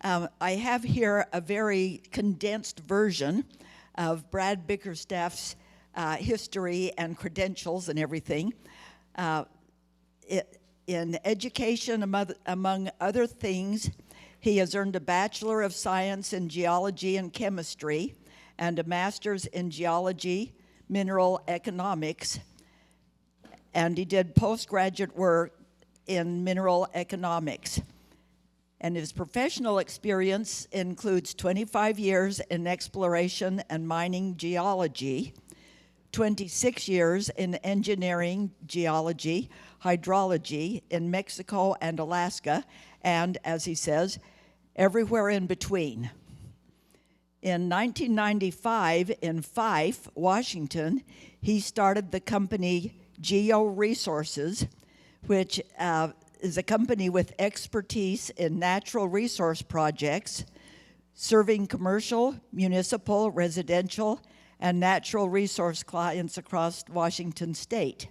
I have here a very condensed version of Brad Biggerstaff's history and credentials and everything. In education, among other things, he has earned a Bachelor of Science in Geology and Chemistry and a Master's in Geology, Mineral Economics, and he did postgraduate work in mineral economics. And his professional experience includes 25 years in exploration and mining geology, 26 years in engineering geology, hydrology in Mexico and Alaska, and, as he says, everywhere in between. In 1995, in Fife, Washington, he started the company Geo Resources, which is a company with expertise in natural resource projects, serving commercial, municipal, residential, and natural resource clients across Washington state.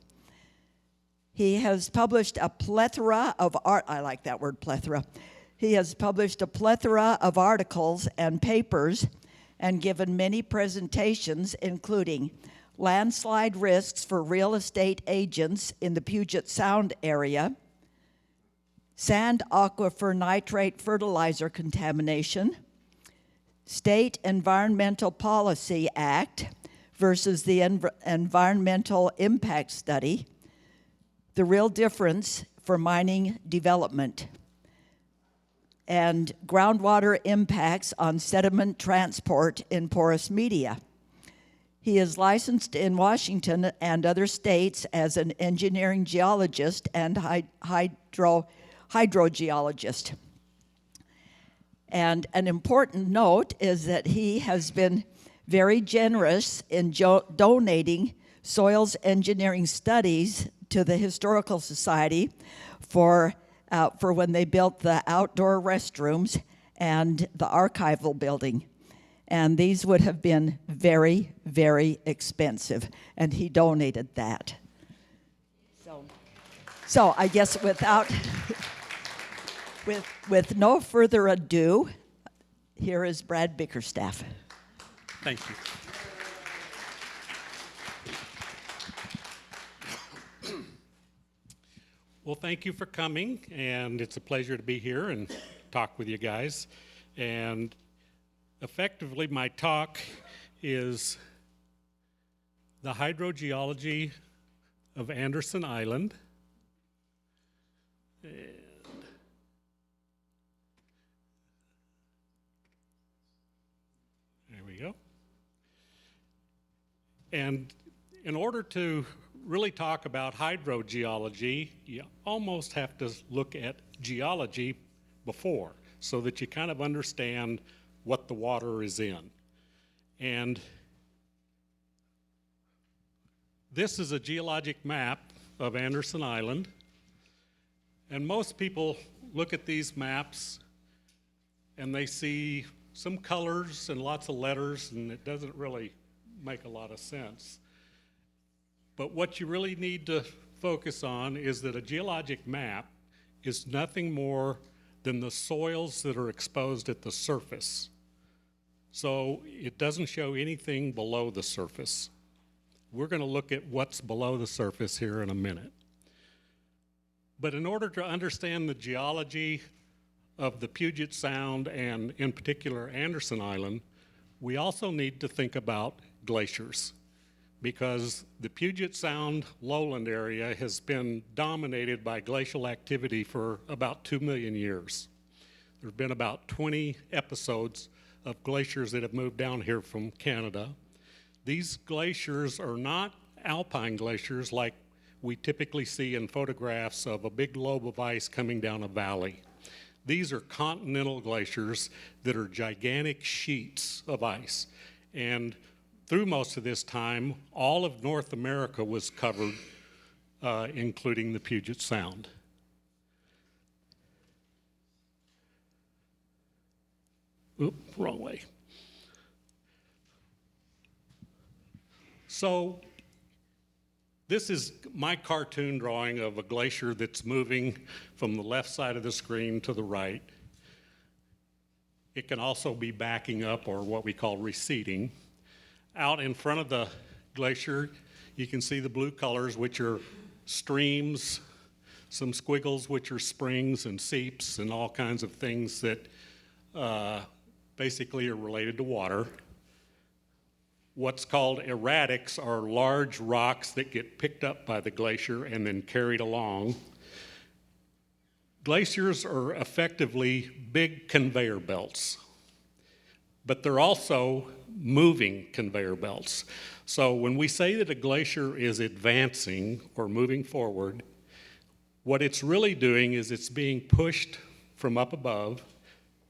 He has published a plethora of I like that word, plethora. He has published a plethora of articles and papers and given many presentations, including landslide risks for real estate agents in the Puget Sound area, sand aquifer nitrate fertilizer contamination, State Environmental Policy Act versus the Environmental Impact Study, the real difference for mining development, and groundwater impacts on sediment transport in porous media. He is licensed in Washington and other states as an engineering geologist and hydrogeologist. And an important note is that he has been very generous in donating soils engineering studies to the Historical Society for when they built the outdoor restrooms and the archival building. And these would have been very, very expensive, and he donated that. So I guess without, with no further ado, here is Brad Biggerstaff. Thank you. Well, thank you for coming, and it's a pleasure to be here and talk with you guys. And effectively, my talk is the hydrogeology of Anderson Island. And there we go. And in order to really talk about hydrogeology, you almost have to look at geology before, so that you kind of understand what the water is in. And this is a geologic map of Anderson Island. And most people look at these maps and they see some colors and lots of letters, and it doesn't really make a lot of sense. But what you really need to focus on is that a geologic map is nothing more than the soils that are exposed at the surface. So it doesn't show anything below the surface. We're going to look at what's below the surface here in a minute. But in order to understand the geology of the Puget Sound, and in particular Anderson Island, we also need to think about glaciers, because the Puget Sound lowland area has been dominated by glacial activity for about 2 million years. There have been about 20 episodes of glaciers that have moved down here from Canada. These glaciers are not alpine glaciers like we typically see in photographs of a big globe of ice coming down a valley. These are continental glaciers that are gigantic sheets of ice. And through most of this time, all of North America was covered, including the Puget Sound. Oop, wrong way. So this is my cartoon drawing of a glacier that's moving from the left side of the screen to the right. It can also be backing up, or what we call receding. Out in front of the glacier, you can see the blue colors, which are streams, some squiggles, which are springs and seeps and all kinds of things that basically are related to water. What's called erratics are large rocks that get picked up by the glacier and then carried along. Glaciers are effectively big conveyor belts, but they're also moving conveyor belts. So when we say that a glacier is advancing or moving forward, what it's really doing is it's being pushed from up above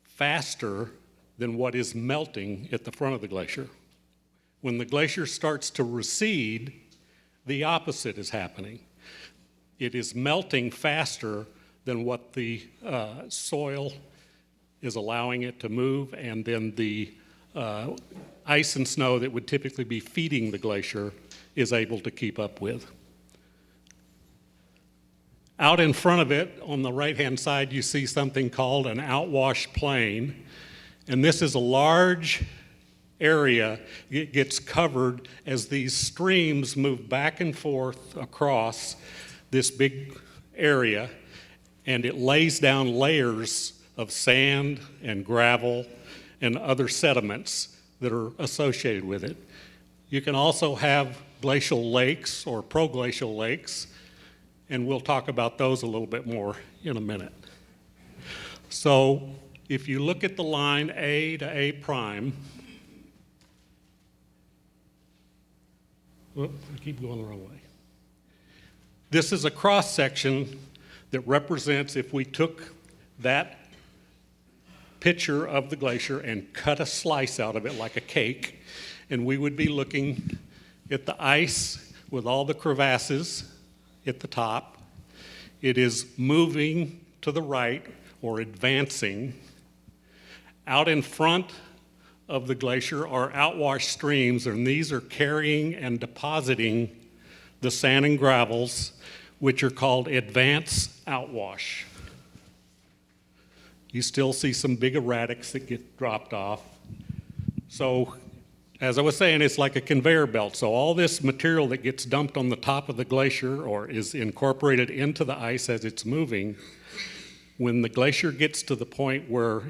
faster than what is melting at the front of the glacier. When the glacier starts to recede, the opposite is happening. It is melting faster than what the soil is allowing it to move, and then the ice and snow that would typically be feeding the glacier is able to keep up with. Out in front of it, on the right-hand side, you see something called an outwash plain, and this is a large area. It gets covered as these streams move back and forth across this big area, and it lays down layers of sand and gravel and other sediments that are associated with it. You can also have glacial lakes or proglacial lakes, and we'll talk about those a little bit more in a minute. So if you look at the line A to A prime, I keep going the wrong way. This is a cross section that represents if we took that picture of the glacier and cut a slice out of it like a cake, and we would be looking at the ice with all the crevasses at the top. It is moving to the right or advancing. Out in front of the glacier are outwash streams, and these are carrying and depositing the sand and gravels, which are called advance outwash. You still see some big erratics that get dropped off. So, as I was saying, it's like a conveyor belt. So all this material that gets dumped on the top of the glacier or is incorporated into the ice as it's moving, when the glacier gets to the point where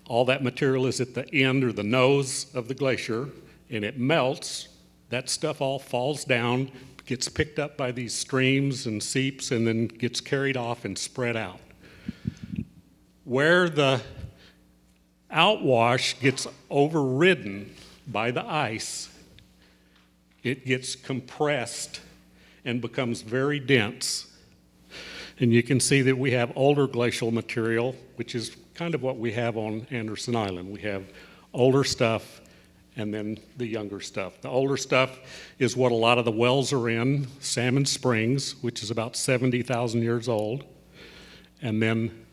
all that material is at the end or the nose of the glacier and it melts, that stuff all falls down, gets picked up by these streams and seeps, and then gets carried off and spread out. Where the outwash gets overridden by the ice, it gets compressed and becomes very dense. And you can see that we have older glacial material, which is kind of what we have on Anderson Island. We have older stuff and then the younger stuff. The older stuff is what a lot of the wells are in, Salmon Springs, which is about 70,000 years old. And then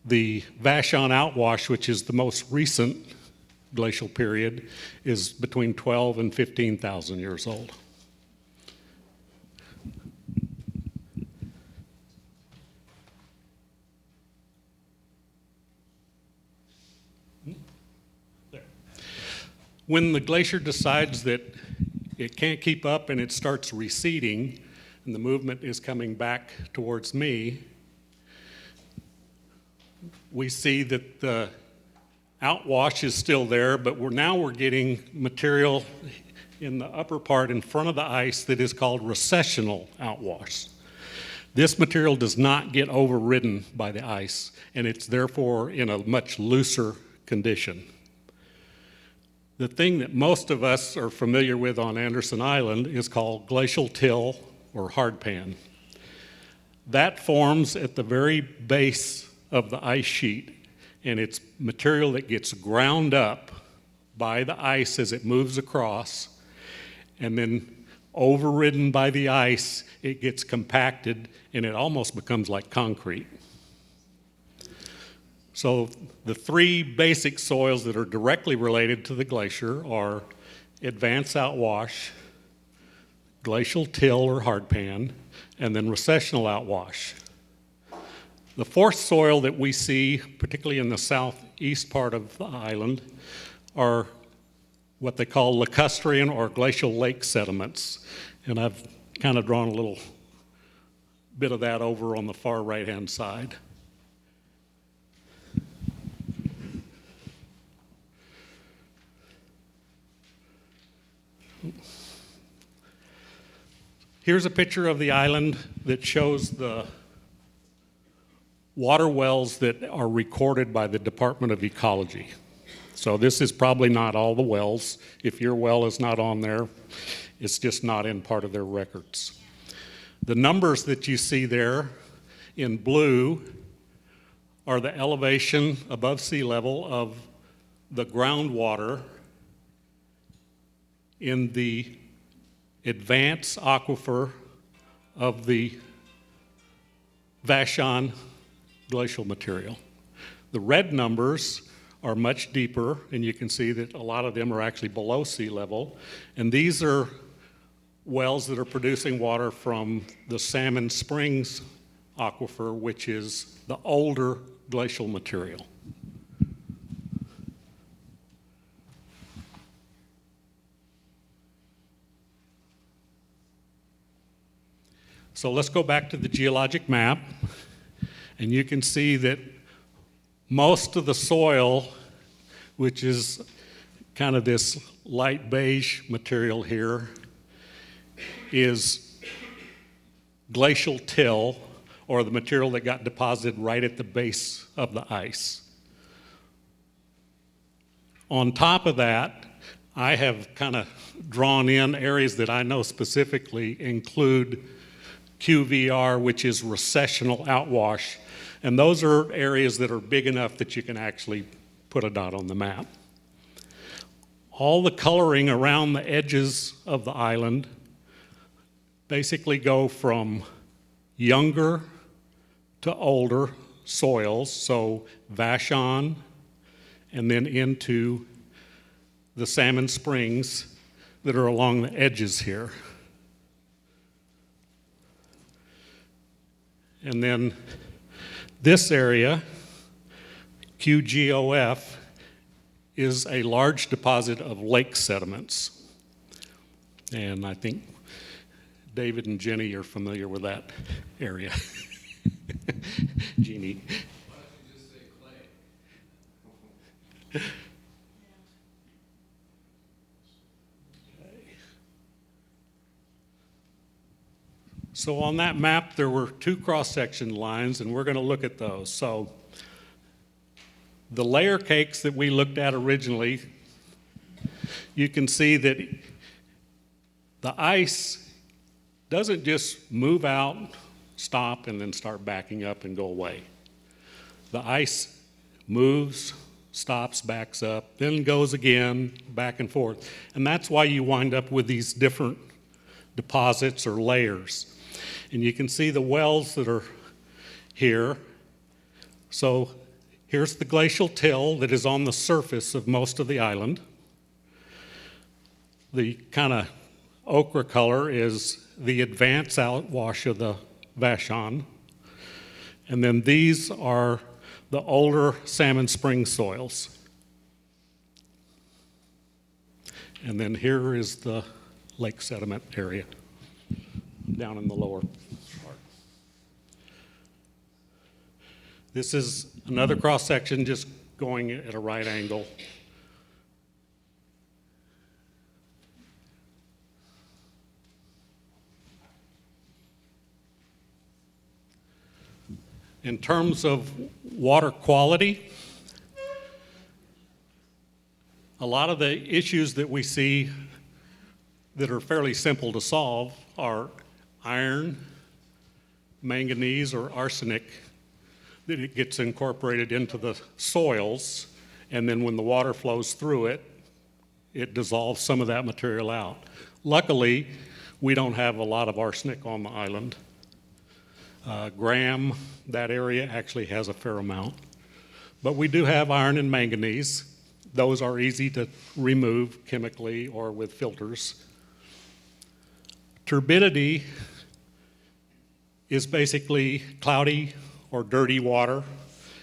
the Vashon Outwash, which is the most recent glacial period, is between 12 and 15,000 years old. When the glacier decides that it can't keep up and it starts receding, and the movement is coming back towards me, we see that the outwash is still there, but we're getting material in the upper part in front of the ice that is called recessional outwash. This material does not get overridden by the ice, and it's therefore in a much looser condition. The thing that most of us are familiar with on Anderson Island is called glacial till or hardpan. That forms at the very base of the ice sheet, and it's material that gets ground up by the ice as it moves across, and then overridden by the ice, it gets compacted, and it almost becomes like concrete. So the three basic soils that are directly related to the glacier are advance outwash, glacial till or hardpan, and then recessional outwash. The fourth soil that we see, particularly in the southeast part of the island, are what they call lacustrine or glacial lake sediments. And I've kind of drawn a little bit of that over on the far right-hand side. Here's a picture of the island that shows the water wells that are recorded by the Department of Ecology. So this is probably not all the wells. If your well is not on there, it's just not in part of their records. The numbers that you see there in blue are the elevation above sea level of the groundwater in the advanced aquifer of the Vashon glacial material. The red numbers are much deeper, and you can see that a lot of them are actually below sea level. And these are wells that are producing water from the Salmon Springs aquifer, which is the older glacial material. So let's go back to the geologic map, and you can see that most of the soil, which is kind of this light beige material here, is glacial till, or the material that got deposited right at the base of the ice. On top of that, I have kind of drawn in areas that I know specifically include QVR, which is recessional outwash, and those are areas that are big enough that you can actually put a dot on the map. All the coloring around the edges of the island basically go from younger to older soils, so Vashon, and then into the Salmon Springs that are along the edges here. And then this area, QGOF, is a large deposit of lake sediments. And I think David and Jenny are familiar with that area. Jeannie. Why don't you just say clay? So on that map, there were two cross-section lines, and we're going to look at those. So the layer cakes that we looked at originally, you can see that the ice doesn't just move out, stop, and then start backing up and go away. The ice moves, stops, backs up, then goes again, back and forth. And that's why you wind up with these different deposits or layers. And you can see the wells that are here. So here's the glacial till that is on the surface of most of the island. The kind of ochre color is the advanced outwash of the Vashon. And then these are the older Salmon Spring soils. And then here is the lake sediment area down in the lower part. This is another cross-section just going at a right angle. In terms of water quality, a lot of the issues that we see that are fairly simple to solve are iron, manganese, or arsenic, that it gets incorporated into the soils, and then when the water flows through it, it dissolves some of that material out. Luckily, we don't have a lot of arsenic on the island. Graham, that area actually has a fair amount. But we do have iron and manganese. Those are easy to remove chemically or with filters. Turbidity is basically cloudy or dirty water.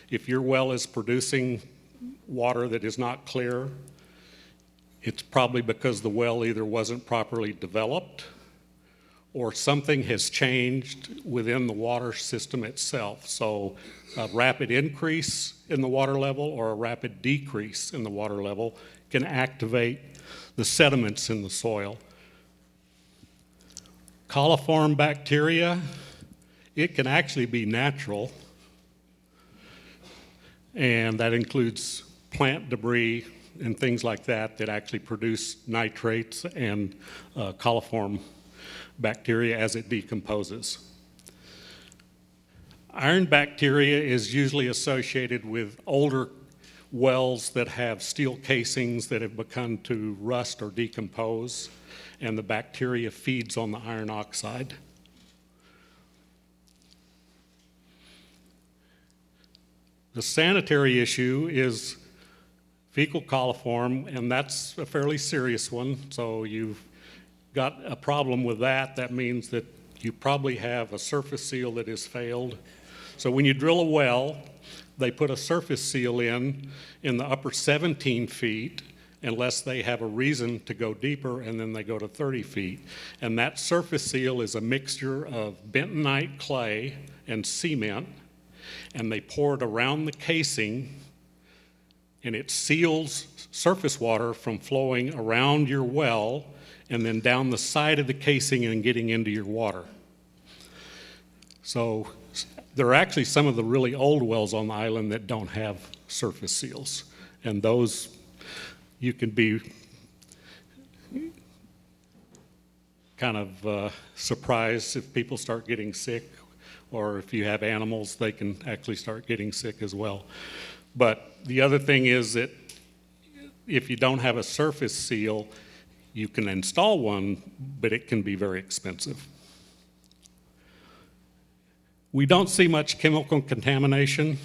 If your well is producing water that is not clear, it's probably because the well either wasn't properly developed or something has changed within the water system itself. So a rapid increase in the water level or a rapid decrease in the water level can activate the sediments in the soil. Coliform bacteria, it can actually be natural, and that includes plant debris and things like that that actually produce nitrates and coliform bacteria as it decomposes. Iron bacteria is usually associated with older wells that have steel casings that have begun to rust or decompose, and the bacteria feeds on the iron oxide. The sanitary issue is fecal coliform, and that's a fairly serious one. So you've got a problem with that. That means that you probably have a surface seal that has failed. So when you drill a well, they put a surface seal in the upper 17 feet unless they have a reason to go deeper, and then they go to 30 feet. And that surface seal is a mixture of bentonite clay and cement, and they pour it around the casing, and it seals surface water from flowing around your well and then down the side of the casing and getting into your water. So there are actually some of the really old wells on the island that don't have surface seals, and those you can be kind of surprised if people start getting sick, or if you have animals, they can actually start getting sick as well. But the other thing is that if you don't have a surface seal, you can install one, but it can be very expensive. We don't see much chemical contamination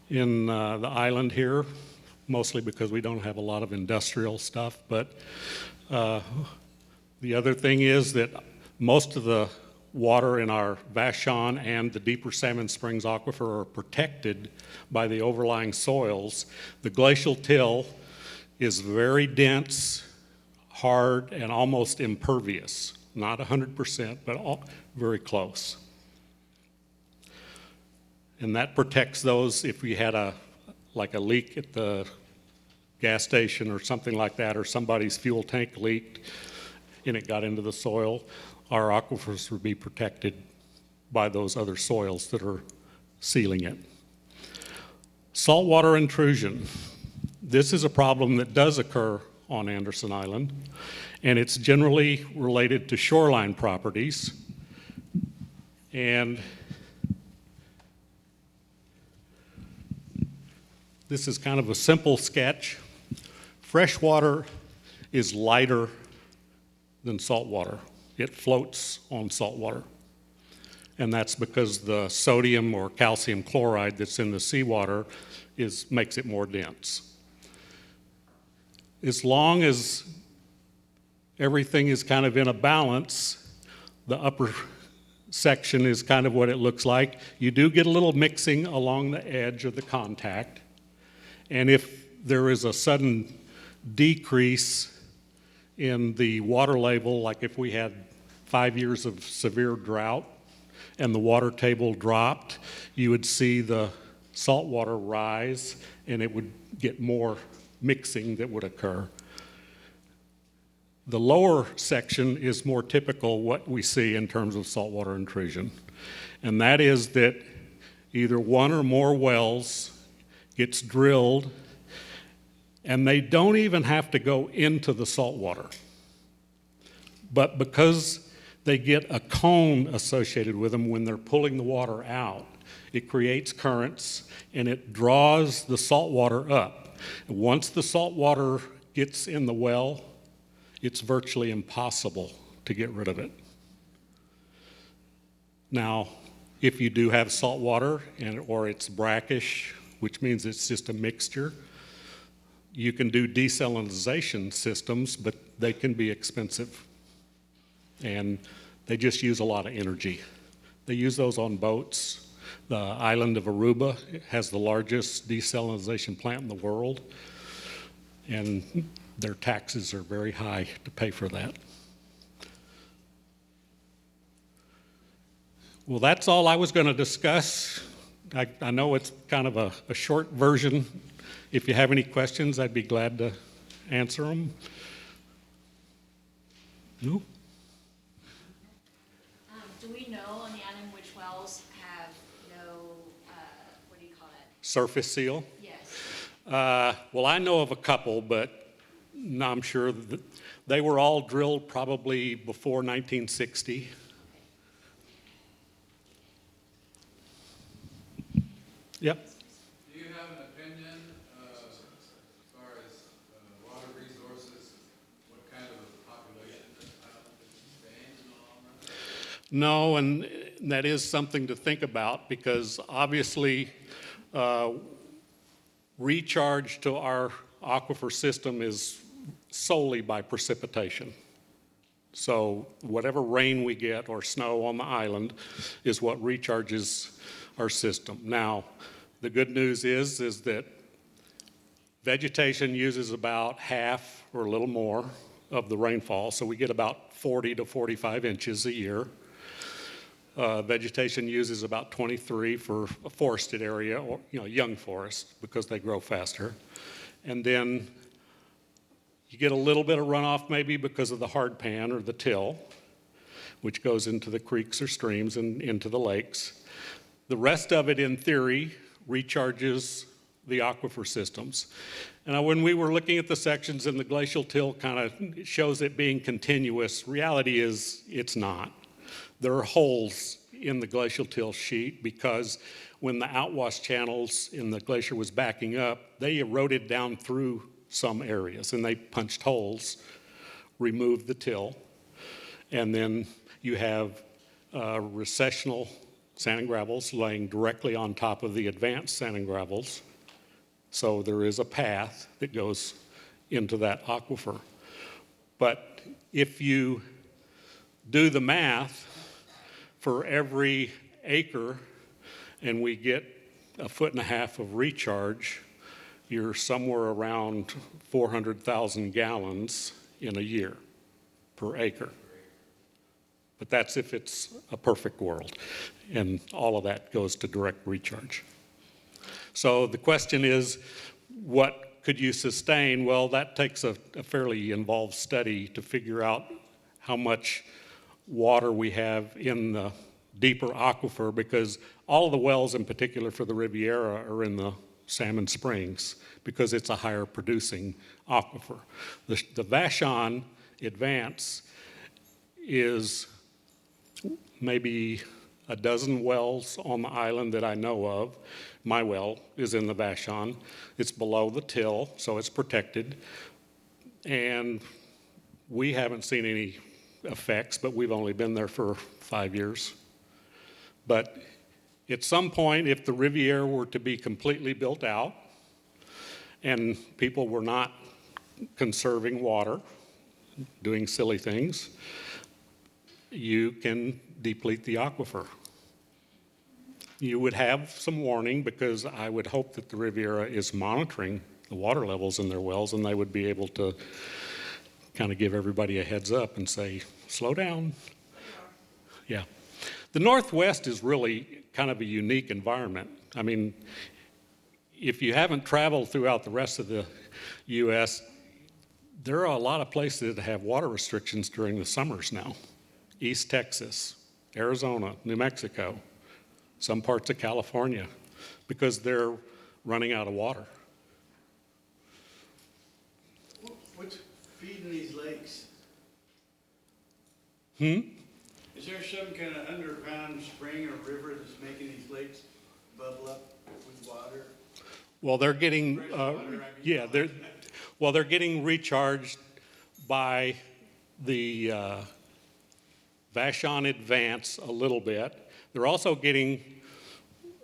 in the island here, mostly because we don't have a lot of industrial stuff. But the other thing is that most of the water in our Vashon and the deeper Salmon Springs aquifer are protected by the overlying soils. The glacial till is very dense, hard, and almost impervious. Not 100%, but very close. And that protects those if we had a leak at the gas station or something like that, or somebody's fuel tank leaked and it got into the soil. Our aquifers would be protected by those other soils that are sealing it. Saltwater intrusion. This is a problem that does occur on Anderson Island, and it's generally related to shoreline properties. And this is kind of a simple sketch. Freshwater is lighter than saltwater. It floats on salt water. And that's because the sodium or calcium chloride that's in the seawater makes it more dense. As long as everything is kind of in a balance, the upper section is kind of what it looks like. You do get a little mixing along the edge of the contact. And if there is a sudden decrease in the water level, like if we had 5 years of severe drought and the water table dropped, you would see the salt water rise and it would get more mixing that would occur. The lower section is more typical what we see in terms of saltwater intrusion, and that is that either one or more wells gets drilled, and they don't even have to go into the salt water. But because they get a cone associated with them when they're pulling the water out, it creates currents and it draws the salt water up. And once the salt water gets in the well, it's virtually impossible to get rid of it. Now, if you do have salt water or it's brackish, which means it's just a mixture, you can do desalinization systems, but they can be expensive. And they just use a lot of energy. They use those on boats, The island of Aruba has the largest desalination plant in the world, and their taxes are very high to pay for that. Well, that's all I was going to discuss. I know it's kind of a short version. If you have any questions, I'd be glad to answer them. No? Do we know on the island which wells have no, what do you call it? Surface seal? Yes. Well, I know of a couple, but no, I'm sure that they were all drilled probably before 1960. Yep. Do you have an opinion as far as water resources, what kind of a population this island is sustained in the long run? No, and that is something to think about because obviously recharge to our aquifer system is solely by precipitation. So whatever rain we get or snow on the island is what recharges our system. Now, the good news is that vegetation uses about half or a little more of the rainfall, so we get about 40 to 45 inches a year. Vegetation uses about 23 for a forested area, or young forest, because they grow faster. And then you get a little bit of runoff maybe because of the hard pan or the till, which goes into the creeks or streams and into the lakes. The rest of it, in theory, recharges the aquifer systems. And when we were looking at the sections and the glacial till kind of shows it being continuous, reality is it's not. There are holes in the glacial till sheet because when the outwash channels in the glacier was backing up, they eroded down through some areas and they punched holes, removed the till, and then you have recessional sand and gravels laying directly on top of the advanced sand and gravels. So there is a path that goes into that aquifer. But if you do the math, for every acre and we get 1.5 feet of recharge, you're somewhere around 400,000 gallons in a year per acre. But that's if it's a perfect world, and all of that goes to direct recharge. So the question is, what could you sustain? Well, that takes a fairly involved study to figure out how much water we have in the deeper aquifer, because all of the wells in particular for the Riviera are in the Salmon Springs because it's a higher producing aquifer. The Vashon Advance is maybe a dozen wells on the island that I know of. My well is in the Vashon. It's below the till, so it's protected. And we haven't seen any effects, but we've only been there for 5 years. But at some point, if the Riviera were to be completely built out and people were not conserving water, doing silly things, you can deplete the aquifer. You would have some warning because I would hope that the Riviera is monitoring the water levels in their wells and they would be able to kind of give everybody a heads up and say, slow down. Yeah. The Northwest is really kind of a unique environment. I mean, if you haven't traveled throughout the rest of the U.S., there are a lot of places that have water restrictions during the summers now. East Texas, Arizona, New Mexico, some parts of California, because they're running out of water. What's feeding these lakes? Is there some kind of underground spring or river that's making these lakes bubble up with water? Well, they're getting, Fresh water, I mean. yeah, they're getting recharged by the Vashon Advance a little bit. They're also getting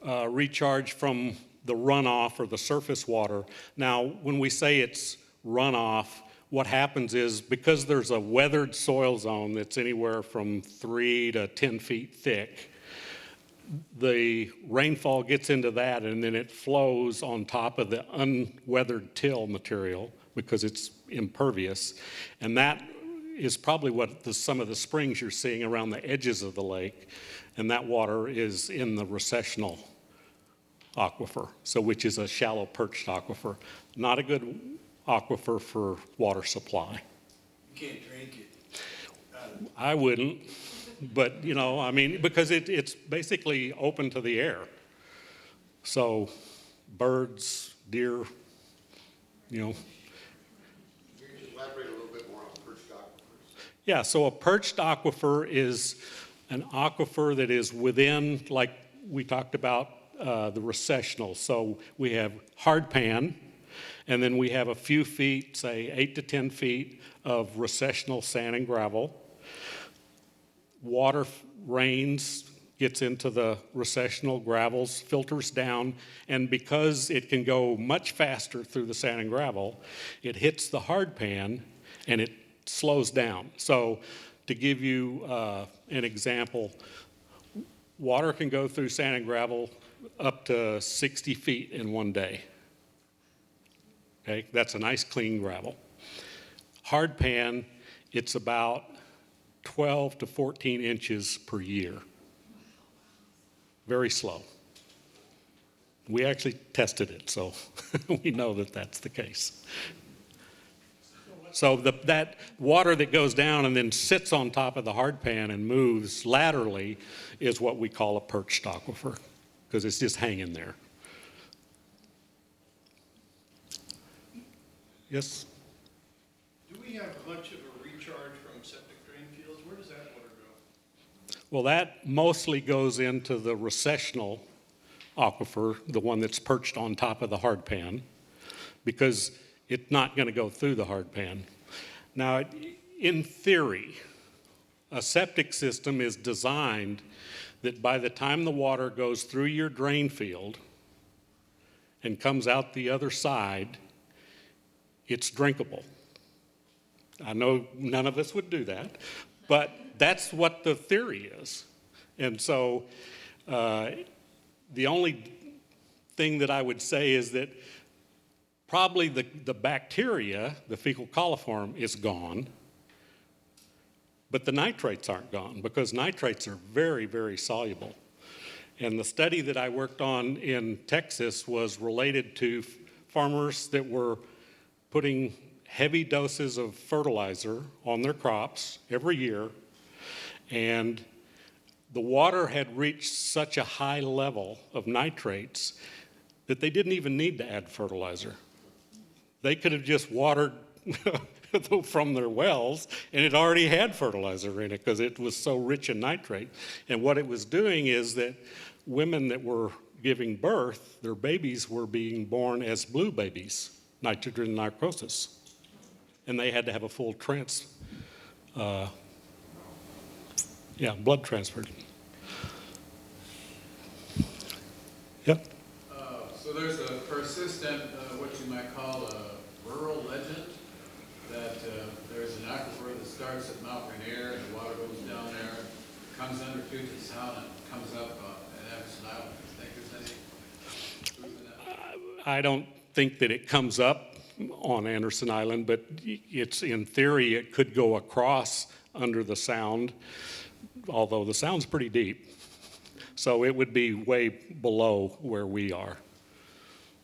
recharged from the runoff or the surface water. Now, when we say it's runoff, what happens is because there's a weathered soil zone that's anywhere from 3 to 10 feet thick, the rainfall gets into that, and then it flows on top of the unweathered till material because it's impervious. And that is probably what some of the springs you're seeing around the edges of the lake. And that water is in the recessional aquifer, so which is a shallow perched aquifer. Not a good aquifer for water supply. You can't drink it. I wouldn't, but you know, I mean, because it's basically open to the air. So birds, deer, you know. Can you just elaborate a little bit more on perched aquifers? Yeah, so a perched aquifer is an aquifer that is within, like we talked about, the recessional. So we have hard pan, and then we have a few feet, say 8 to 10 feet of recessional sand and gravel. Water rains, gets into the recessional gravels, filters down, and because it can go much faster through the sand and gravel, it hits the hard pan and it slows down. So to give you an example, water can go through sand and gravel up to 60 feet in one day. Okay, that's a nice clean gravel. Hard pan, it's about 12 to 14 inches per year. Very slow. We actually tested it, so we know that that's the case. So that water that goes down and then sits on top of the hard pan and moves laterally is what we call a perched aquifer, because it's just hanging there. Yes? Do we have much of a recharge from septic drain fields? Where does that water go? Well, that mostly goes into the recessional aquifer, the one that's perched on top of the hard pan, because it's not going to go through the hard pan. Now, in theory, a septic system is designed that by the time the water goes through your drain field and comes out the other side, it's drinkable. I know none of us would do that, but that's what the theory is. And so the only thing that I would say is that probably the bacteria, the fecal coliform, is gone, but the nitrates aren't gone because nitrates are very, very soluble. And the study that I worked on in Texas was related to farmers that were putting heavy doses of fertilizer on their crops every year, and the water had reached such a high level of nitrates that they didn't even need to add fertilizer. They could have just watered from their wells, and it already had fertilizer in it because it was so rich in nitrate. And what it was doing is that women that were giving birth, their babies were being born as blue babies, nitrogen necrosis. And they had to have a full blood transfer. Yep. So there's a persistent, what you might call a rural legend, that there's an aquifer that starts at Mount Rainier, and the water goes down there, comes under Puget Sound, and comes up at Anderson Island. Do you think there's any truth in that? I don't think that it comes up on Anderson Island, but it's in theory it could go across under the Sound, although the Sound's pretty deep. So it would be way below where we are.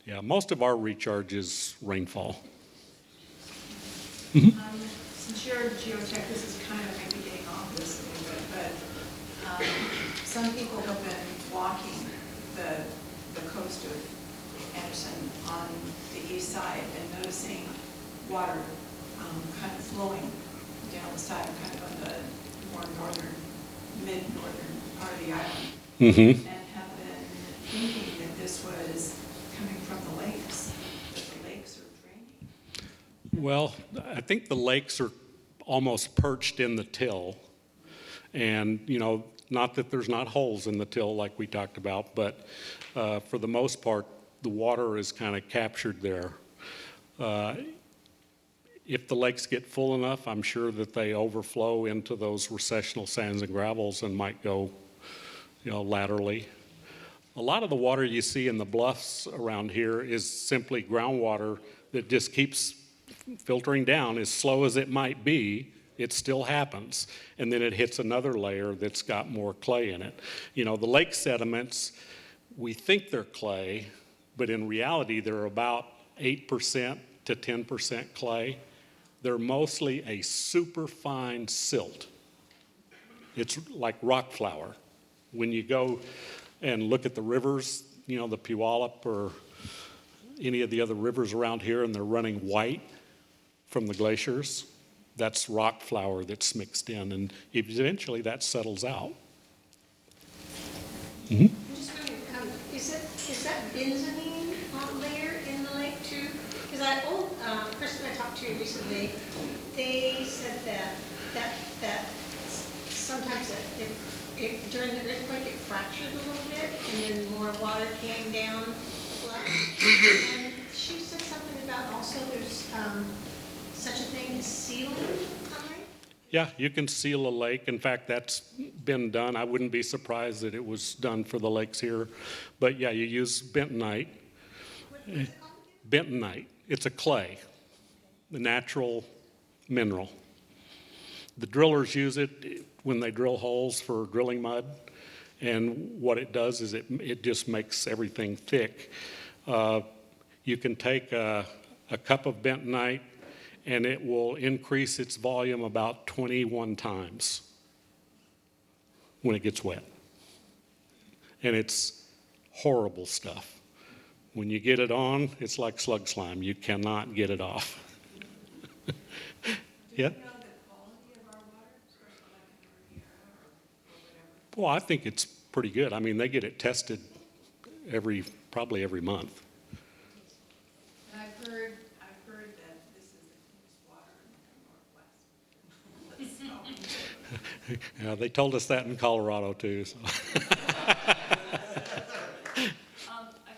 Yeah, most of our recharge is rainfall. Since you're geotech, this is kind of maybe getting off this a little bit, but some people have been walking the coast of Anderson on the east side and noticing water kind of flowing down the side, kind of on the more northern, mid-northern part of the island. Mm-hmm. And have been thinking that this was coming from the lakes, that the lakes are draining. Well, I think the lakes are almost perched in the till. And, you know, not that there's not holes in the till like we talked about, but for the most part, the water is kind of captured there. If the lakes get full enough, I'm sure that they overflow into those recessional sands and gravels and might go, laterally. A lot of the water you see in the bluffs around here is simply groundwater that just keeps filtering down. As slow as it might be, it still happens. And then it hits another layer that's got more clay in it. The lake sediments, we think they're clay, but in reality, they're about 8% to 10% clay. They're mostly a super fine silt. It's like rock flour. When you go and look at the rivers, the Puyallup or any of the other rivers around here, and they're running white from the glaciers, that's rock flour that's mixed in, and eventually that settles out. I'm just wondering, is that benzene layer in the lake too? Because that old person I talked to recently, they said that sometimes during the earthquake it fractured a little bit, and then more water came down. And she said something about also there's such a thing as sealing a lake. Yeah, you can seal a lake. In fact, that's been done. I wouldn't be surprised that it was done for the lakes here. But yeah, you use bentonite. What's it called again? Bentonite. It's a clay, the natural mineral. The drillers use it when they drill holes for drilling mud. And what it does is it just makes everything thick. You can take a cup of bentonite and it will increase its volume about 21 times when it gets wet. And it's horrible stuff. When you get it on, it's like slug slime. You cannot get it off. Yeah? Well, I think it's pretty good. I mean, they get it tested probably every month. And I've heard that this is the cleanest water in the Northwest. Yeah, they told us that in Colorado too. So. I've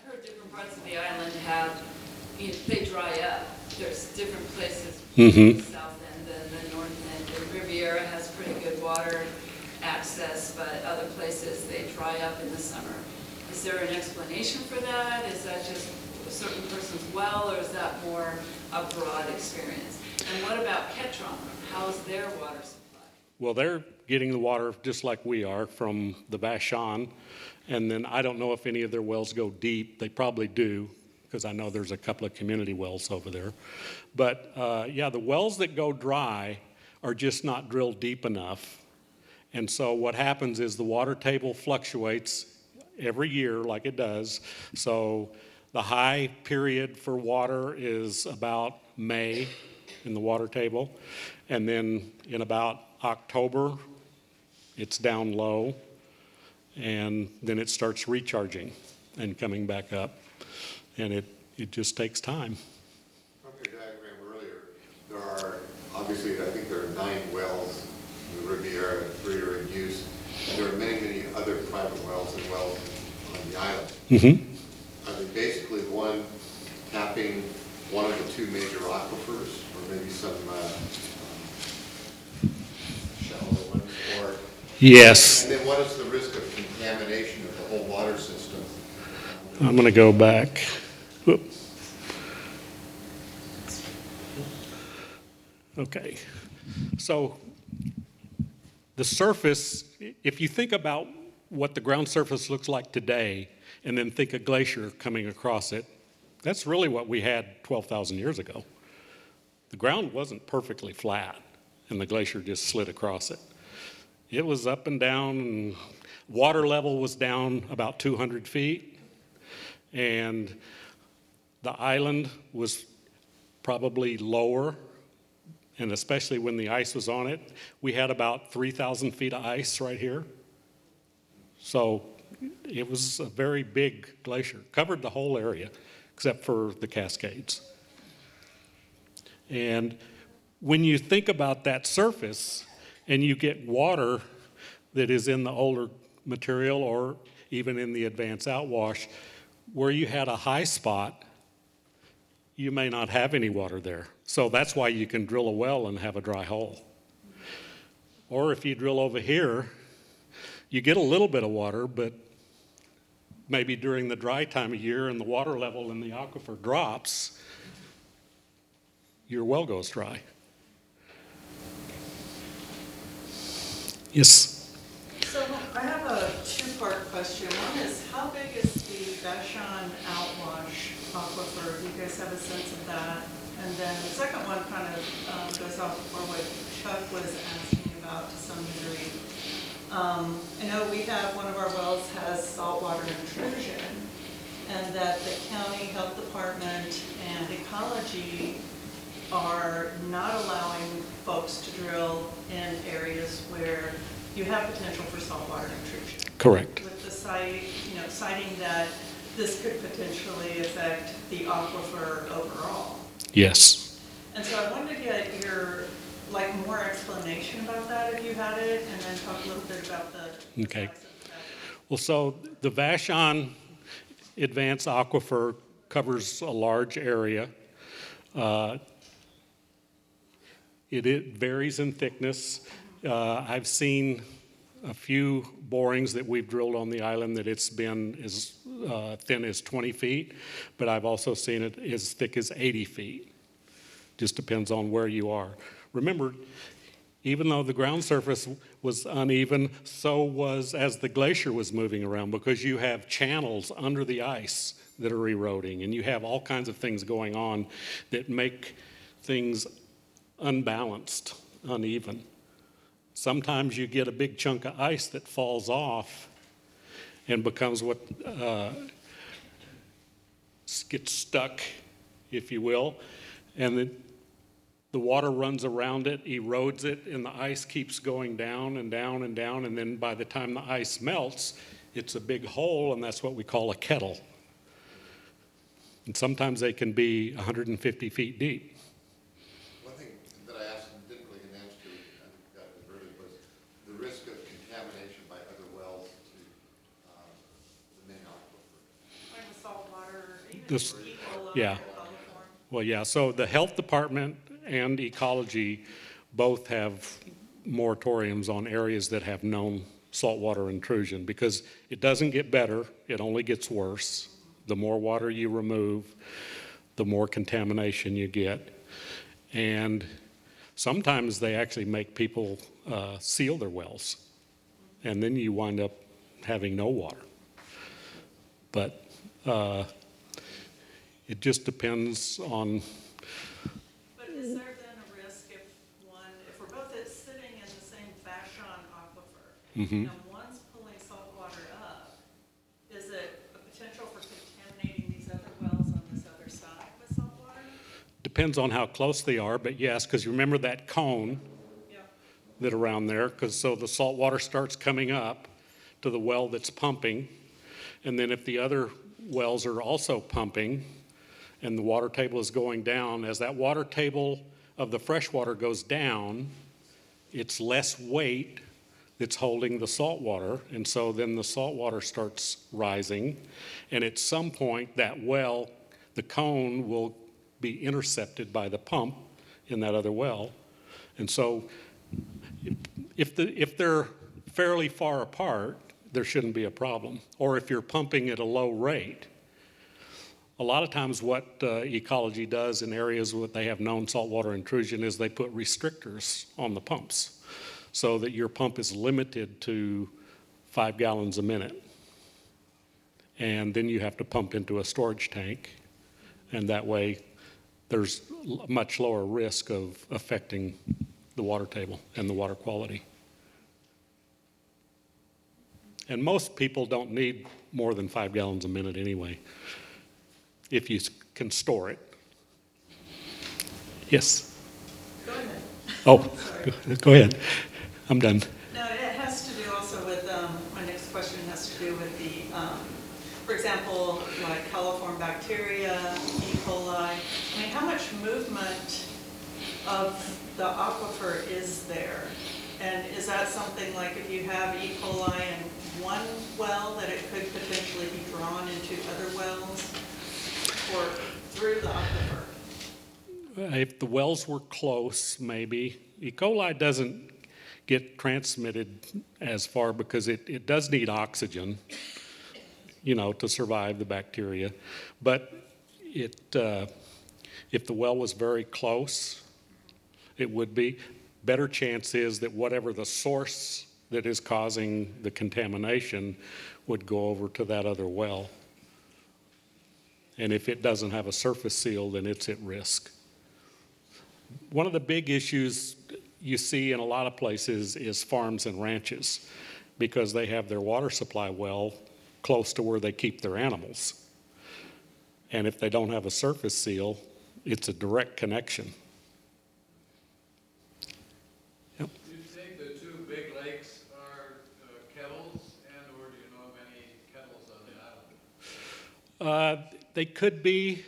heard different parts of the island have, they dry up. There's different places, the south end than the north end. The Riviera has pretty good water access, but other places they dry up in the summer. Is there an explanation for that? Is that just a certain person's well, or is that more a broad experience? And what about Ketron? How's their water supply? Well, they're getting the water just like we are from the Vashon, and then I don't know if any of their wells go deep. They probably do, because I know there's a couple of community wells over there. But yeah, the wells that go dry are just not drilled deep enough. And so what happens is the water table fluctuates every year like it does. So the high period for water is about May in the water table. And then in about October, it's down low. And then it starts recharging and coming back up. And it just takes time. From your diagram earlier, there are, obviously, I think there are 9 wells in the Riviera, 3 are in use. And there are many, many other private wells and wells on the island. Mm-hmm. Are they basically one tapping one of the 2 major aquifers, or maybe some shallower ones? Or, Yes. and then what is the risk of contamination of the whole water system? I'm going to go back. Whoop. Okay. So the surface, if you think about what the ground surface looks like today and then think a glacier coming across it, that's really what we had 12,000 years ago. The ground wasn't perfectly flat and the glacier just slid across it. It was up and down, and water level was down about 200 feet, and the island was probably lower, and especially when the ice was on it, we had about 3,000 feet of ice right here. So it was a very big glacier, covered the whole area except for the Cascades. And when you think about that surface and you get water that is in the older material or even in the advanced outwash, where you had a high spot, you may not have any water there. So that's why you can drill a well and have a dry hole. Or if you drill over here, You get a little bit of water, but maybe during the dry time of year and the water level in the aquifer drops, your well goes dry. Yes? So I have a two-part question. One is, how big is the Vashon outwash aquifer? Do you guys have a sense of that? And then the second one kind of goes off for what Chuck was asking about to some degree. I know we have, one of our wells has saltwater intrusion, and that the county health department and ecology are not allowing folks to drill in areas where you have potential for saltwater intrusion. Correct. With the citing that this could potentially affect the aquifer overall. Yes. And so I wanted to get your, more explanation about that if you had it, and then talk a little bit about the Okay. size of the Well, so the Vashon Advanced Aquifer covers a large area. It varies in thickness. I've seen a few borings that we've drilled on the island that it's been as thin as 20 feet, but I've also seen it as thick as 80 feet. Just depends on where you are. Remember, even though the ground surface was uneven, so was as the glacier was moving around, because you have channels under the ice that are eroding, and you have all kinds of things going on that make things unbalanced, uneven. Sometimes you get a big chunk of ice that falls off and becomes what gets stuck, if you will, and the water runs around it, erodes it, and the ice keeps going down and down and down, and then by the time the ice melts, it's a big hole, and that's what we call a kettle. And sometimes they can be 150 feet deep. One thing that I asked and didn't really get an answer to, I got it early, was the risk of contamination by other wells to the main aquifer. Like the saltwater, even This- E. coli yeah. or coliform? Well, yeah, so the health department and ecology both have moratoriums on areas that have known saltwater intrusion, because it doesn't get better, it only gets worse. The more water you remove, the more contamination you get. And sometimes they actually make people seal their wells, and then you wind up having no water. But it just depends on. But is there then a risk if we're both sitting in the same Vashon aquifer, and one's pulling salt water up, is it a potential for contaminating these other wells on this other side with salt water? Depends on how close they are, but yes, because you remember that cone Yeah. that around there, because so the salt water starts coming up to the well that's pumping, and then if the other wells are also pumping and the water table is going down, as that water table of the fresh water goes down, it's less weight that's holding the salt water, and so then the salt water starts rising, and at some point that well, the cone will be intercepted by the pump in that other well. And so if they're fairly far apart, there shouldn't be a problem. Or if you're pumping at a low rate. A lot of times what ecology does in areas where they have known saltwater intrusion is they put restrictors on the pumps so that your pump is limited to 5 gallons a minute. And then you have to pump into a storage tank, and that way there's much lower risk of affecting the water table and the water quality. And most people don't need more than 5 gallons a minute anyway, if you can store it. Yes? Go ahead. Oh, go ahead. I'm done. No, it has to do also with, my next question has to do with the, for example, like coliform bacteria, E. coli. I mean, how much movement of the aquifer is there? And is that something like if you have E. coli in one well, that it could potentially be drawn into other wells or through the aquifer? If the wells were close, maybe. E. coli doesn't get transmitted as far because it does need oxygen, you know, to survive the bacteria. But if the well was very close, it would be. Better chance is that whatever the source that is causing the contamination would go over to that other well. And if it doesn't have a surface seal, then it's at risk. One of the big issues you see in a lot of places is farms and ranches, because they have their water supply well close to where they keep their animals. And if they don't have a surface seal, it's a direct connection. Yep. Do you think the two big lakes are kettles, and/or do you know of any kettles on the island? They could be.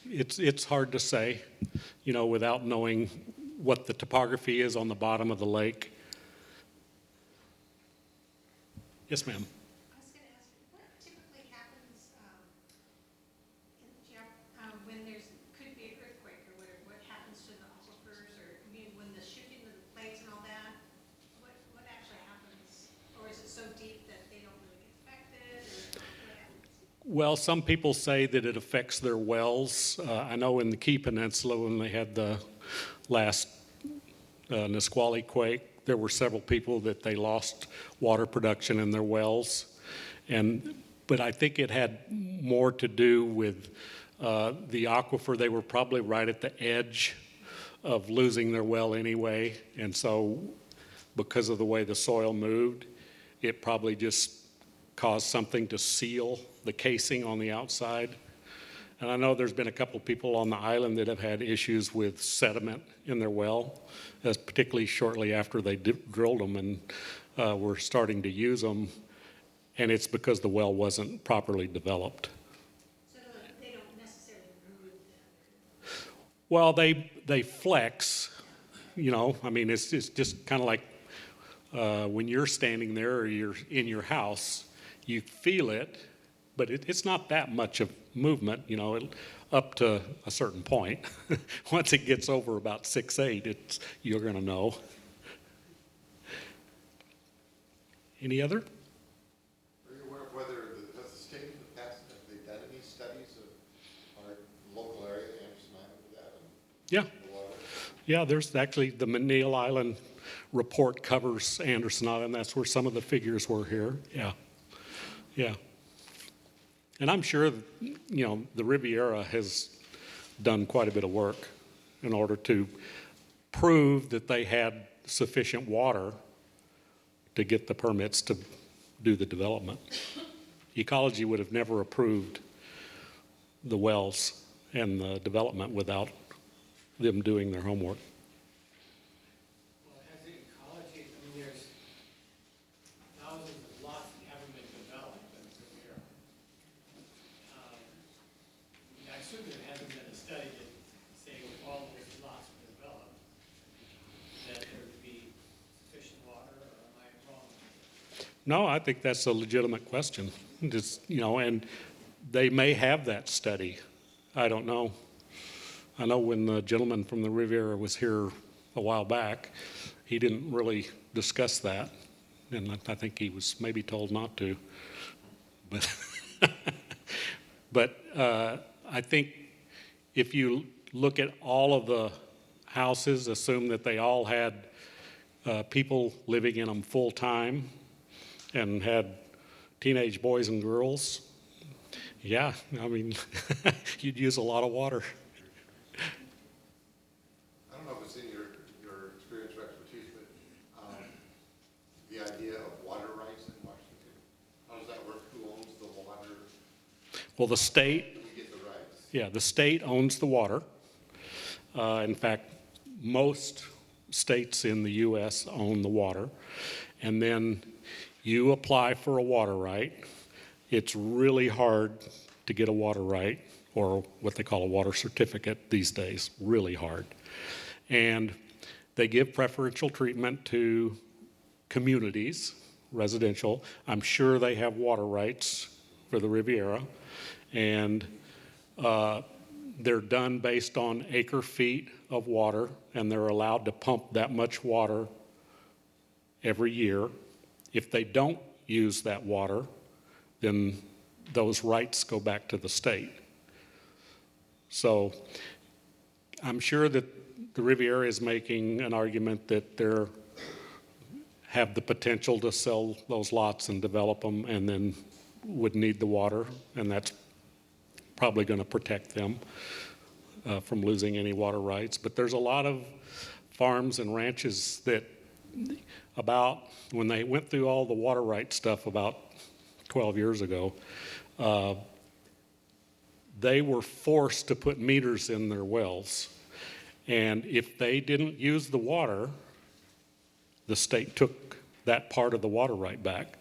It's hard to say, you know, without knowing what the topography is on the bottom of the lake. Yes, ma'am. I was gonna ask, what typically happens, when there's, could be an earthquake or whatever, what happens to the aquifers, or, I mean, when the shifting of the plates and all that, what actually happens? Or is it so deep that they don't really get affected, or what happens? Well, some people say that it affects their wells. I know in the Key Peninsula, when they had the last Nisqually quake, there were several people that they lost water production in their wells. But I think it had more to do with the aquifer. They were probably right at the edge of losing their well anyway. And so because of the way the soil moved, it probably just caused something to seal the casing on the outside. And I know there's been a couple of people on the island that have had issues with sediment in their well, particularly shortly after they drilled them and were starting to use them. And it's because the well wasn't properly developed. So they don't necessarily move them? Well, they flex, you know. I mean, it's just kind of like when you're standing there or you're in your house, you feel it, but it's not that much of movement, you know, up to a certain point. Once it gets over about 6'8", you're going to know. Any other? Are you aware of whether, has the state in the past, have they done any studies of our local area, Anderson Island, with that? Yeah. The water? Yeah, there's actually the McNeil Island report covers Anderson Island. That's where some of the figures were here. Yeah. Yeah. And I'm sure, you know, the Riviera has done quite a bit of work in order to prove that they had sufficient water to get the permits to do the development. Ecology would have never approved the wells and the development without them doing their homework. Well, as in ecology, I mean, there's thousands of lots that haven't been developed in Riviera. I assume there hasn't been a study that say with all those lots been developed, that there would be sufficient water, or am I wrong? No, I think that's a legitimate question. Just, you know, and they may have that study. I don't know. I know when the gentleman from the Riviera was here a while back, he didn't really discuss that, and I think he was maybe told not to. But I think if you look at all of the houses, assume that they all had people living in them full time and had teenage boys and girls, yeah, I mean, you'd use a lot of water. I don't know if it's in your experience or expertise, but the idea of water rights in Washington, how does that work? Who owns the water? Well, the state, Who get the rights? yeah, the state owns the water. In fact, most states in the U.S. own the water. And then you apply for a water right. It's really hard to get a water right, or what they call a water certificate these days, really hard. And they give preferential treatment to communities, residential. I'm sure they have water rights for the Riviera. And they're done based on acre feet of water, and they're allowed to pump that much water every year. If they don't use that water, then those rights go back to the state. So I'm sure that the Riviera is making an argument that they're have the potential to sell those lots and develop them and then would need the water, and that's probably going to protect them from losing any water rights. But there's a lot of farms and ranches that about when they went through all the water rights stuff about 12 years ago, they were forced to put meters in their wells. And if they didn't use the water, the state took that part of the water right back.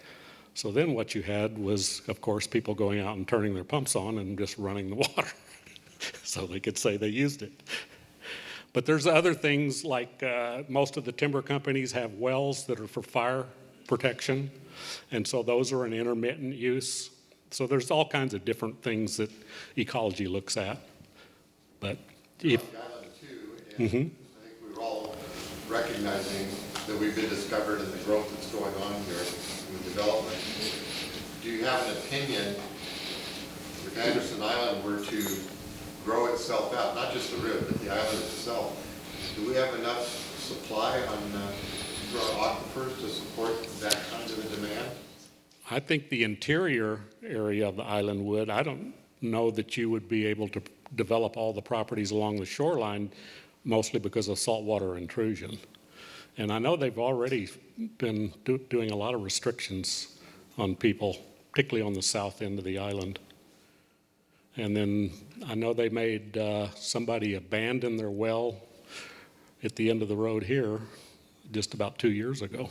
So then what you had was, of course, people going out and turning their pumps on and just running the water so they could say they used it. But there's other things like most of the timber companies have wells that are for fire protection, and so those are an intermittent use. So there's all kinds of different things that ecology looks at. But if I think we're all recognizing that we've been discovered and the growth that's going on here in the development. Do you have an opinion if Anderson Island were to grow itself out, not just the river, but the island itself? Do we have enough supply on our aquifers to support that kind of a demand? I think the interior area of the island would. I don't know that you would be able to develop all the properties along the shoreline, mostly because of saltwater intrusion. And I know they've already been doing a lot of restrictions on people, particularly on the south end of the island. And then I know they made somebody abandon their well at the end of the road here just about 2 years ago.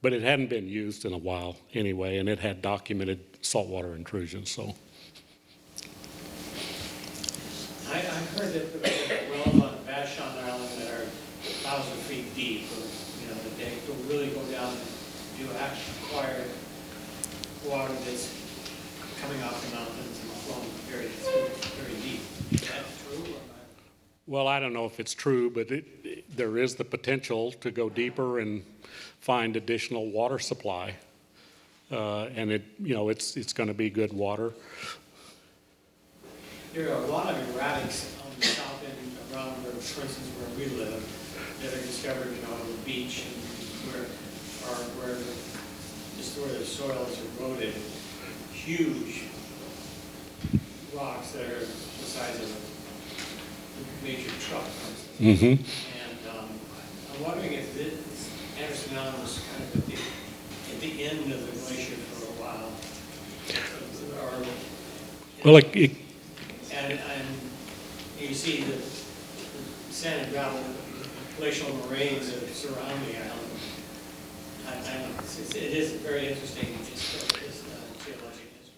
But it hadn't been used in a while anyway, and it had documented saltwater intrusion, so. I heard that there are wells on Vashon Island that are 1,000 feet deep, or, you know, that they will really go down and do actually acquire water that's coming off the mountains and flowing very deep. Is that true or not? Well, I don't know if it's true, but there is the potential to go deeper and find additional water supply. And it's going to be good water. There are a lot of erratics on the south end around where, for instance, where we live, that are discovered, on the beach and where the soil is eroded. Huge rocks that are the size of a major truck, for instance. Mm-hmm. And I'm wondering if Anderson Island was kind of at the end of the glacier for a while. Well, and you see the sand and gravel glacial moraines that surround the island. It is very interesting, geologic history.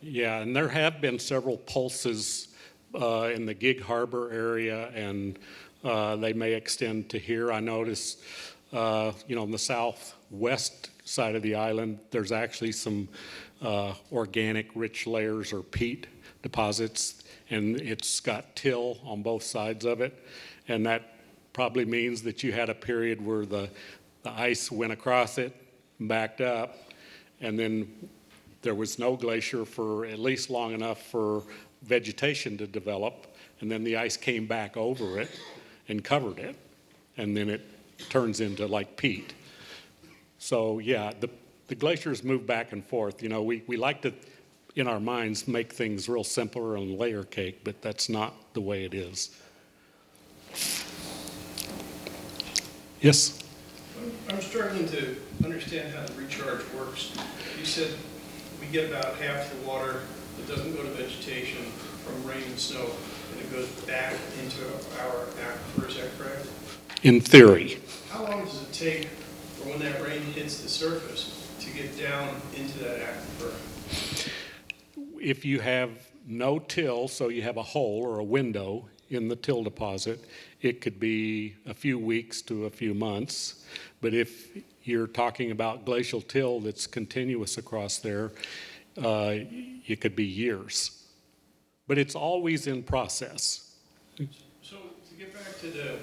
Yeah, and there have been several pulses in the Gig Harbor area, and they may extend to here. I noticed, on the southwest side of the island, there's actually some organic rich layers or peat deposits, and it's got till on both sides of it, and that probably means that you had a period where the ice went across it, backed up, and then there was no glacier for at least long enough for vegetation to develop, and then the ice came back over it and covered it, and then it turns into like peat. So yeah, the glaciers move back and forth. We like to, in our minds, make things real simple and layer cake, but that's not the way it is. Yes? I'm struggling to understand how the recharge works. You said we get about half the water that doesn't go to vegetation from rain and snow, and it goes back into our aquifer, is that correct? In theory. How long does it take for when that rain hits the surface to get down into that aquifer? If you have no till, so you have a hole or a window in the till deposit, it could be a few weeks to a few months. But if you're talking about glacial till that's continuous across there, it could be years. But it's always in process. So to get back to the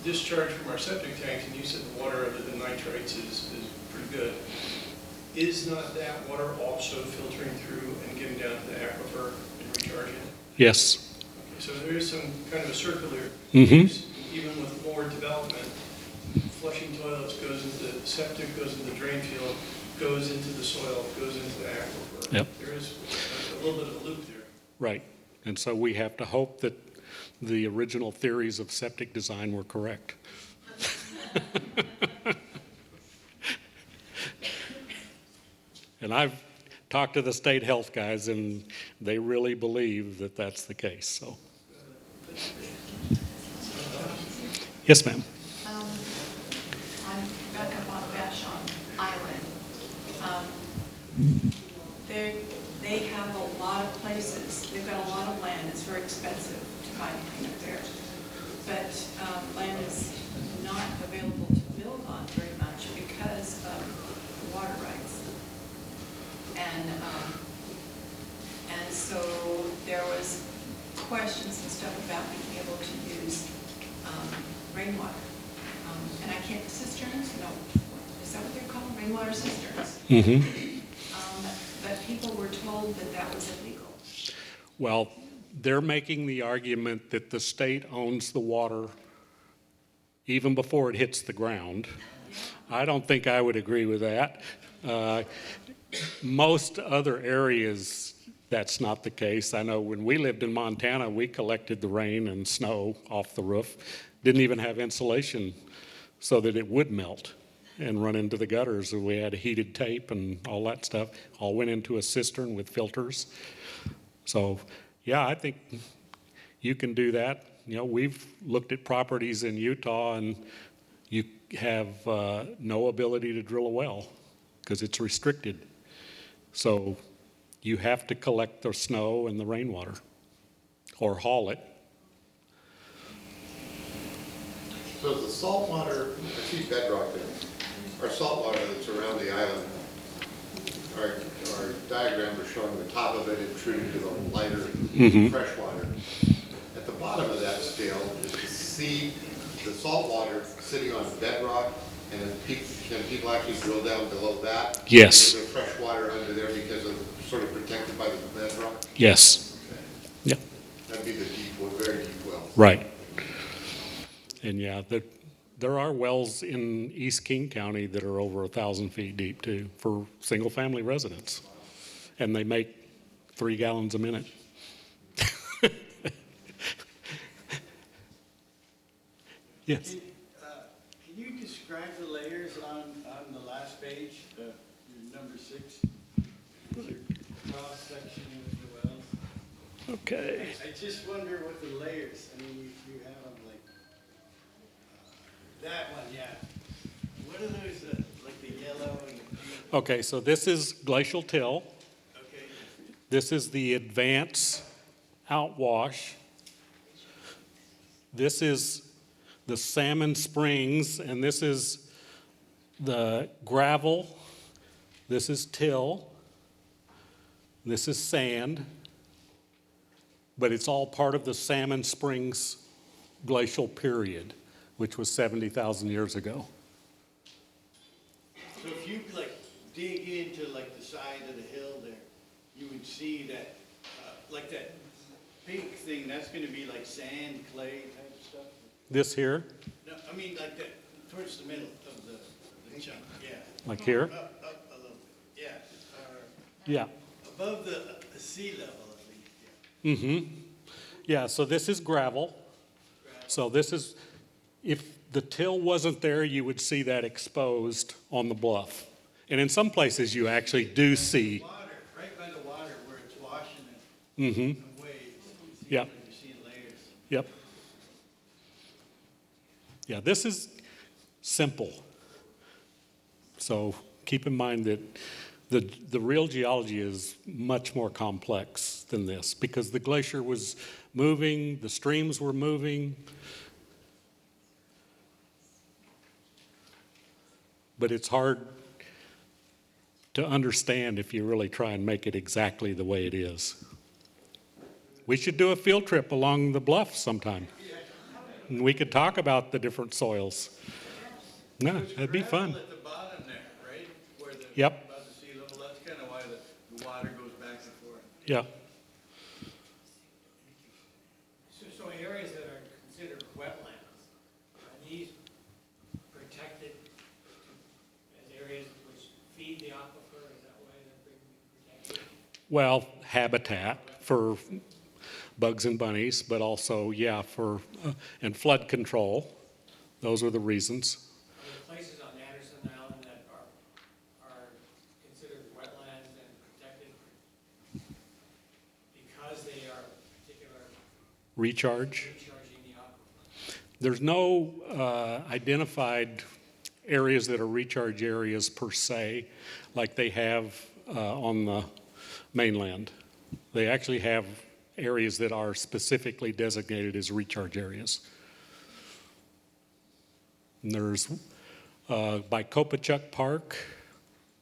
discharge from our septic tanks, and you said the water other than nitrites is pretty good. Is not that water also filtering through and getting down to the aquifer and recharging it? Yes. Okay, so there is some kind of a circular Mm-hmm. use, even with more development. Flushing toilets goes into septic, goes into the drain field, goes into the soil, goes into the aquifer. Yep. There is a little bit of a loop there. Right. And so we have to hope that the original theories of septic design were correct. And I've talked to the state health guys, and they really believe that that's the case, so. Yes, ma'am. I'm back up on Vashon Island. They have a lot of places, they've got a lot of land, it's very expensive to buy land up there. But land is not available to build on very much because of water rights. And so there was questions and stuff about being able to use rainwater. And I can't, cisterns? No. Is that what they're called? Rainwater cisterns? Mm-hmm. But people were told that that was illegal. Well, they're making the argument that the state owns the water even before it hits the ground. I don't think I would agree with that. Most other areas, that's not the case. I know when we lived in Montana, we collected the rain and snow off the roof. Didn't even have insulation so that it would melt and run into the gutters. We had heated tape and all that stuff. All went into a cistern with filters. So, yeah, I think you can do that. You know, we've looked at properties in Utah, and you have no ability to drill a well because it's restricted. So you have to collect the snow and the rainwater or haul it. So the salt water, I see bedrock there, our salt water that's around the island, our diagram is showing the top of it intruding to the lighter fresh water. At the bottom of that scale is to see the salt water sitting on bedrock, and then can people actually drill down below that? Yes. Is there fresh water under there because of sort of protected by the bedrock? Yes. Okay. Yep. That'd be the deep, very deep wells. Right. And yeah, there are wells in East King County that are over 1,000 feet deep too for single family residents. And they make 3 gallons a minute. Yes. Can you describe the layers on the last page, your number 6? Cross section of the wells. Okay. I just wonder what the layers, I mean, you have them like, that one, yeah. What are those, like the yellow and the pink? Okay, so this is glacial till. Okay. This is the advance outwash. This is the Salmon Springs, and this is the gravel. This is till. This is sand. But it's all part of the Salmon Springs glacial period, which was 70,000 years ago. So if you like dig into like the side of the hill there, you would see that, like that pink thing, that's gonna be like sand, clay type of stuff? This here, No, I mean like that, towards the middle of the chunk, yeah. like here, Up a little bit, yeah. yeah. Above the sea level at least, yeah. Mm-hmm. Yeah, so this is gravel. So this is, if the till wasn't there, you would see that exposed on the bluff. And in some places, you actually do see. Water, right by the water where it's washing it Mm-hmm. away. Yep. You're seeing layers. Yep. Yeah, this is simple. So keep in mind that the real geology is much more complex than this because the glacier was moving, the streams were moving. But it's hard to understand if you really try and make it exactly the way it is. We should do a field trip along the bluff sometime. and we could talk about the different soils. No, that'd be fun. At the bottom there, right? Where the, Yep. above the sea level, that's kind of why the water goes back and forth. Yeah. So areas that are considered wetlands, are these protected as areas which feed the aquifer? Is that why they're protected? Well, habitat for bugs and bunnies, but also, yeah, for, and flood control. Those are the reasons. Are there places on Anderson Island that are considered wetlands and protected because they are particular Recharge. recharging the aquifer? There's no identified areas that are recharge areas per se, like they have on the mainland. They actually have areas that are specifically designated as recharge areas. And there's, by Kopachuk Park,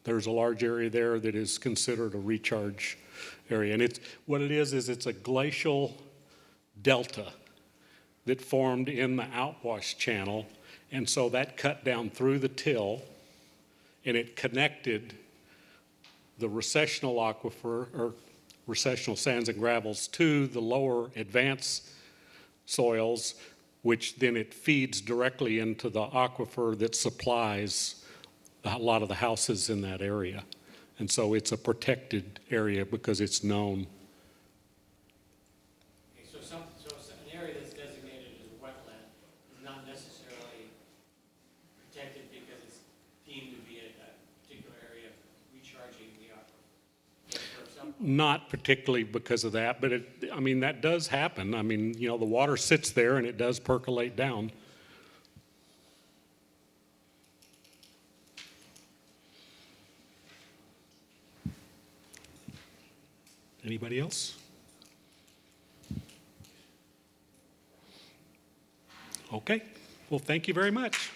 there's a large area there that is considered a recharge area. And it's, what it is it's a glacial delta that formed in the outwash channel. And so that cut down through the till, and it connected the recessional aquifer, or recessional sands and gravels, to the lower advanced soils, which then it feeds directly into the aquifer that supplies a lot of the houses in that area. And so it's a protected area because it's known. Okay, so an area that's designated as a wetland is not necessarily protected because it's deemed to be a particular area recharging the aquifer. For some, Not particularly because of that, but I mean, that does happen. I mean, you know, the water sits there and it does percolate down. Anybody else? Okay. Well, thank you very much.